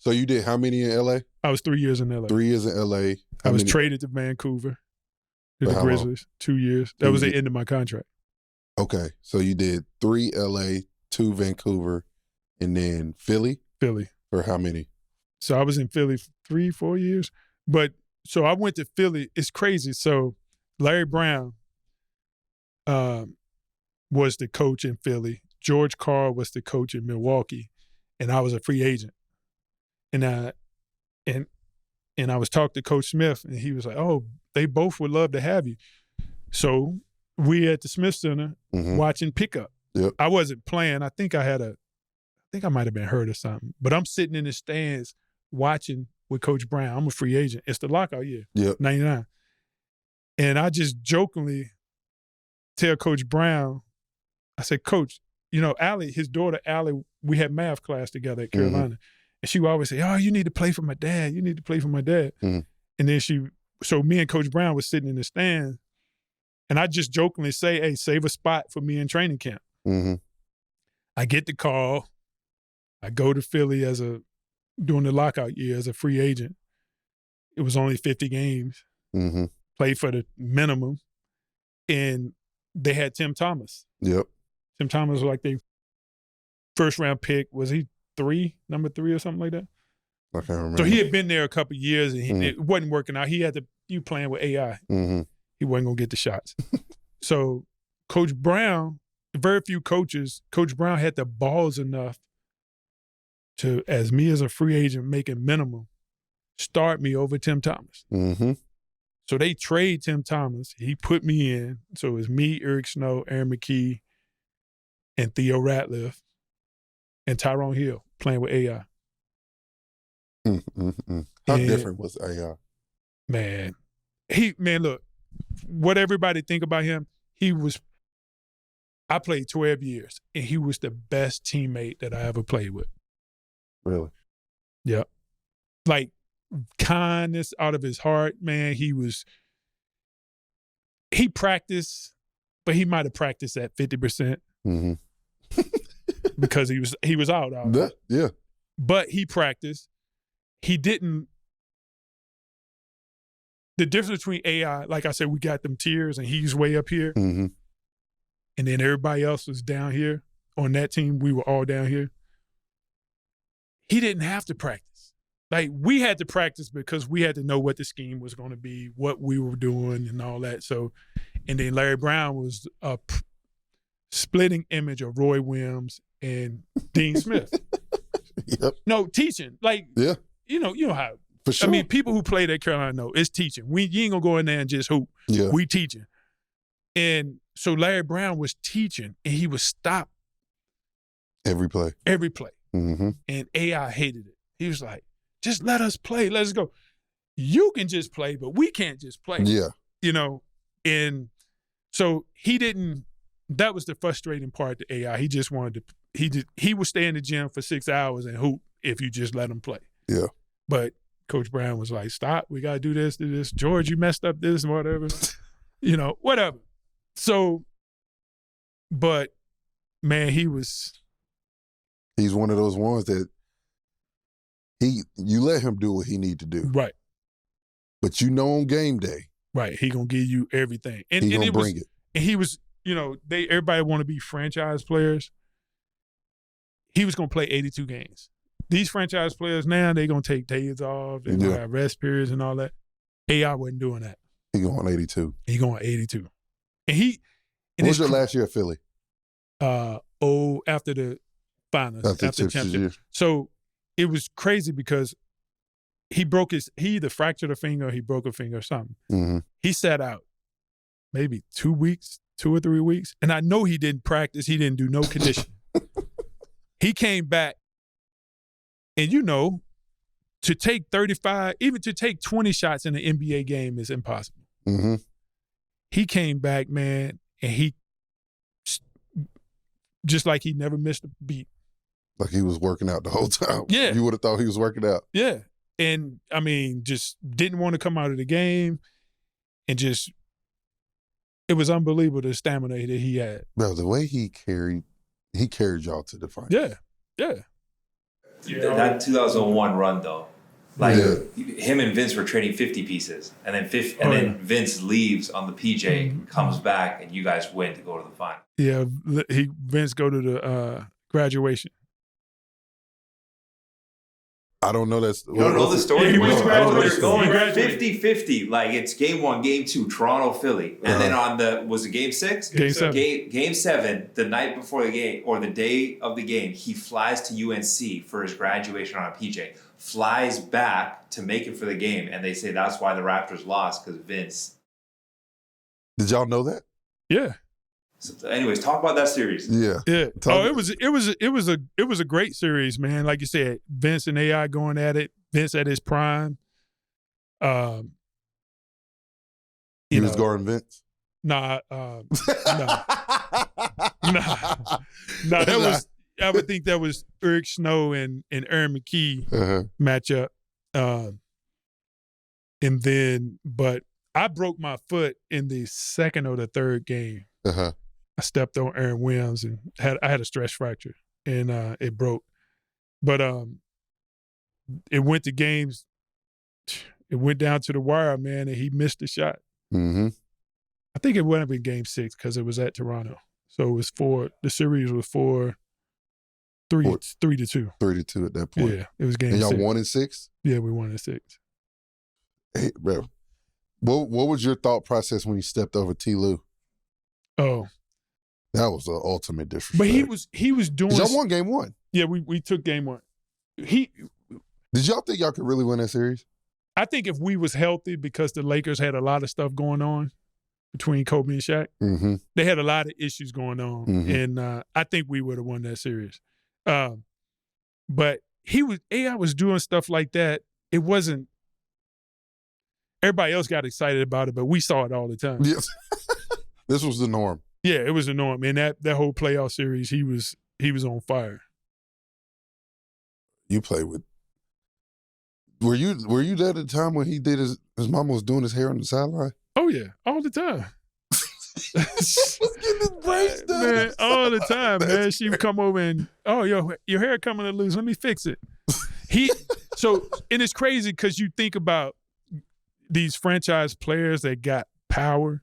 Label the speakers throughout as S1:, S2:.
S1: So you did how many in LA?
S2: I was 3 years in LA.
S1: 3 years in LA.
S2: I was traded to Vancouver, to the Grizzlies, 2 years. That was the end of my contract.
S1: Okay. So you did 3 LA, 2 Vancouver, and then Philly?
S2: Philly.
S1: For how many?
S2: So I was in Philly for 3-4 years. But so I went to Philly. It's crazy. So Larry Brown was the coach in Philly. George Karl was the coach in Milwaukee, and I was a free agent. And I was talking to Coach Smith, and he was like, "Oh, they both would love to have you." So we at the Smith Center watching pickup.
S1: Yep.
S2: I wasn't playing. I think I might have been hurt or something. But I'm sitting in the stands watching with Coach Brown. I'm a free agent. It's the lockout year, 99. And I just jokingly tell Coach Brown, I said, "Coach, you know, Allie, his daughter Allie, we had math class together at Carolina. And she would always say, 'Oh, you need to play for my dad. You need to play for my dad.'" And then so me and Coach Brown was sitting in the stands, and I just jokingly say, "Hey, save a spot for me in training camp." I get the call. I go to Philly during the lockout year as a free agent. It was only 50 games. Played for the minimum. And they had Tim Thomas.
S1: Yep.
S2: Tim Thomas was like their first round pick. Was he number 3 or something like that?
S1: I can't remember.
S2: So he had been there a couple of years, and it wasn't working out. He had you playing with AI. He wasn't going to get the shots. So Coach Brown, very few coaches, Coach Brown had the balls enough to, as me as a free agent making minimum, start me over Tim Thomas. So they trade Tim Thomas. He put me in. So it was me, Eric Snow, Aaron McKee, and Theo Ratliff, and Tyrone Hill playing with AI.
S1: How different was AI?
S2: Man, look, what everybody think about him, I played 12 years, and he was the best teammate that I ever played with.
S1: Really?
S2: Yeah. Like, kindness out of his heart, man. He practiced, but he might have practiced at 50%. Because he was out.
S1: Yeah.
S2: But he practiced. He didn't. The difference between AI, like I said, we got them tiers, and he's way up here. And then everybody else was down here. On that team, we were all down here. He didn't have to practice. Like, we had to practice because we had to know what the scheme was going to be, what we were doing, and all that. So, and then Larry Brown was a splitting image of Roy Williams and Dean Smith.
S1: Yep.
S2: No, teaching. Like, you know how.
S1: For sure.
S2: I mean, people who played at Carolina know it's teaching. You ain't going to go in there and just hoop.
S1: Yeah.
S2: We teaching. And so Larry Brown was teaching, and he would stop
S1: every play.
S2: And AI hated it. He was like, "Just let us play. Let's go. You can just play, but we can't just play."
S1: Yeah.
S2: You know, and so that was the frustrating part to AI. He just wanted to, he would stay in the gym for 6 hours and hoop if you just let him play.
S1: Yeah.
S2: But Coach Brown was like, "Stop. We got to do this. George, you messed up this and whatever." You know, whatever. So, but man, he's
S1: one of those ones that you let him do what he need to do.
S2: Right.
S1: But you know on game day.
S2: Right. He going to give you everything. And
S1: he going to bring it.
S2: And he was, you know, everybody want to be franchise players. He was going to play 82 games. These franchise players now, they going to take days off. They're going to have rest periods and all that. AI wasn't doing that.
S1: He going 82.
S2: He going 82. And
S1: what was your last year at Philly?
S2: After the finals. After the championship. So it was crazy because he either fractured a finger or he broke a finger or something. He sat out maybe 2 or 3 weeks. And I know he didn't practice. He didn't do no conditioning. He came back, and you know, to take 35, even to take 20 shots in an NBA game is impossible. He came back, man, and he just like he never missed a beat.
S1: Like he was working out the whole time.
S2: Yeah.
S1: You would have thought he was working out.
S2: Yeah. And, I mean, just didn't want to come out of the game, and just, it was unbelievable the stamina that he had.
S1: Bro, the way he carried y'all to the final.
S2: Yeah. Yeah.
S3: That 2001 run, though. Like, him and Vince were trading 50 pieces. And then Vince leaves on the PJ, comes back, and you guys win to go to the final.
S2: Yeah, Vince go to the graduation.
S1: I don't know that.
S3: You don't know the story?
S2: He went to graduation.
S3: Going 50-50. Like, it's game 1, game 2, Toronto, Philly. And then was it game 6?
S2: Game 7.
S3: Game 7, the night before the game, or the day of the game, he flies to UNC for his graduation on a PJ. Flies back to make it for the game. And they say that's why the Raptors lost, because Vince.
S1: Did y'all know that?
S2: Yeah.
S3: So anyways, talk about that series.
S1: Yeah.
S2: It was a great series, man. Like you said, Vince and AI going at it. Vince at his prime.
S1: He was guarding Vince.
S2: Nah. That was. I would think that was Eric Snow and Aaron McKee matchup. And then, but I broke my foot in the second or the third game. I stepped on Aaron Williams and I had a stress fracture and it broke. But it went to games. It went down to the wire, man, and he missed the shot.
S1: Mm-hmm.
S2: I think it would have been game 6 because it was at Toronto. So it was the series was 3-2.
S1: 3-2 at that point.
S2: Yeah, it was game 6.
S1: And y'all won in 6?
S2: Yeah, we won in 6.
S1: Hey, bro, what was your thought process when you stepped over T. Lou?
S2: Oh.
S1: That was the ultimate disrespect.
S2: But he was doing.
S1: Y'all won game 1.
S2: Yeah, we took game 1.
S1: Did y'all think y'all could really win that series?
S2: I think if we was healthy, because the Lakers had a lot of stuff going on between Kobe and Shaq.
S1: Mm-hmm.
S2: They had a lot of issues going on, and I think we would have won that series. But AI was doing stuff like that. It wasn't. Everybody else got excited about it, but we saw it all the time.
S1: Yes. This was the norm.
S2: Yeah, it was the norm. And that whole playoff series, he was on fire.
S1: You played with. Were you there at the time when he did his mama was doing his hair on the sideline?
S2: Oh yeah, all the time.
S1: was getting his braids done.
S2: Man, all the time, man. She would come over and, your hair coming to loose. Let me fix it. And it's crazy because you think about these franchise players that got power.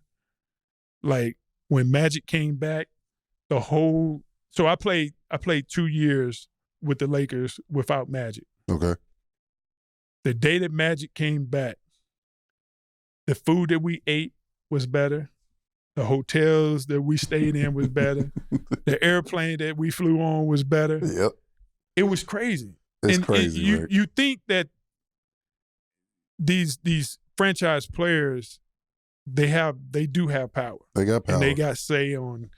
S2: Like when Magic came back, so I played 2 years with the Lakers without Magic.
S1: Okay.
S2: The day that Magic came back, the food that we ate was better. The hotels that we stayed in was better. The airplane that we flew on was better.
S1: Yep.
S2: It was crazy.
S1: It's crazy.
S2: You think that these franchise players, they do have power.
S1: They got power.
S2: And they got say on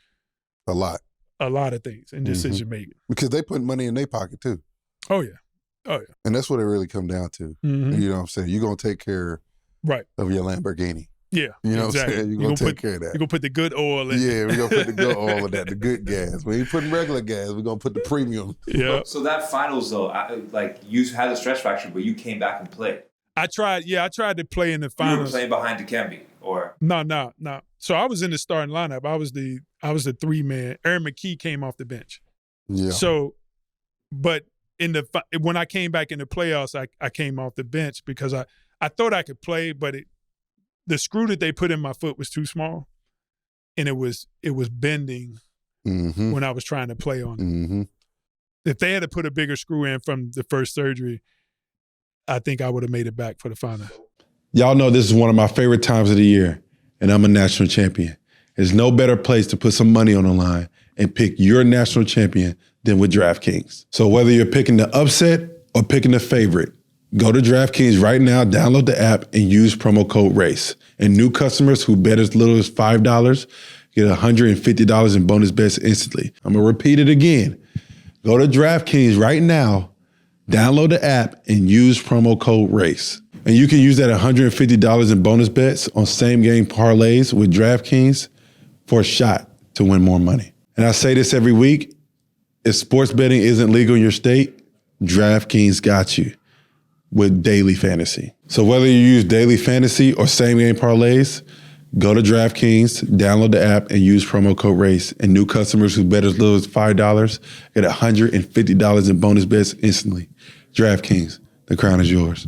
S1: a lot
S2: of things in decision making.
S1: Because they put money in their pocket too.
S2: Oh yeah.
S1: And that's what it really come down to.
S2: Mm-hmm.
S1: You know what I'm saying? You're gonna take care of your Lamborghini.
S2: Yeah.
S1: You know
S2: exactly.
S1: what I'm saying? You're gonna take care of that.
S2: You're gonna put the good oil in.
S1: Yeah, we're gonna put the good oil in that, the good gas. When you putting regular gas, we're gonna put the premium.
S2: Yeah.
S3: So that finals though, you had a stress fracture, but you came back and played.
S2: I tried to play in the finals.
S3: You were playing behind Dikembe, or
S2: No. So I was in the starting lineup. I was the 3-man. Aaron McKee came off the bench.
S1: Yeah.
S2: So, but when I came back in the playoffs, I came off the bench because I thought I could play, but the screw that they put in my foot was too small, and it was bending when I was trying to play on it.
S1: Mm-hmm.
S2: If they had to put a bigger screw in from the first surgery, I think I would have made it back for the final.
S4: Y'all know this is one of my favorite times of the year, and I'm a national champion. There's no better place to put some money on the line and pick your national champion than with DraftKings. So whether you're picking the upset or picking the favorite, go to DraftKings right now, download the app, and use promo code RACE. And new customers who bet as little as $5 get $150 in bonus bets instantly. I'm going to repeat it again. Go to DraftKings right now, download the app, and use promo code RACE. And you can use that $150 in bonus bets on same-game parlays with DraftKings for a shot to win more money. And I say this every week, if sports betting isn't legal in your state, DraftKings got you with daily fantasy. So whether you use daily fantasy or same-game parlays, Go to DraftKings, download the app, and use promo code RACE. And new customers who bet as little as $5 get $150 in bonus bets instantly. DraftKings, the crown is yours.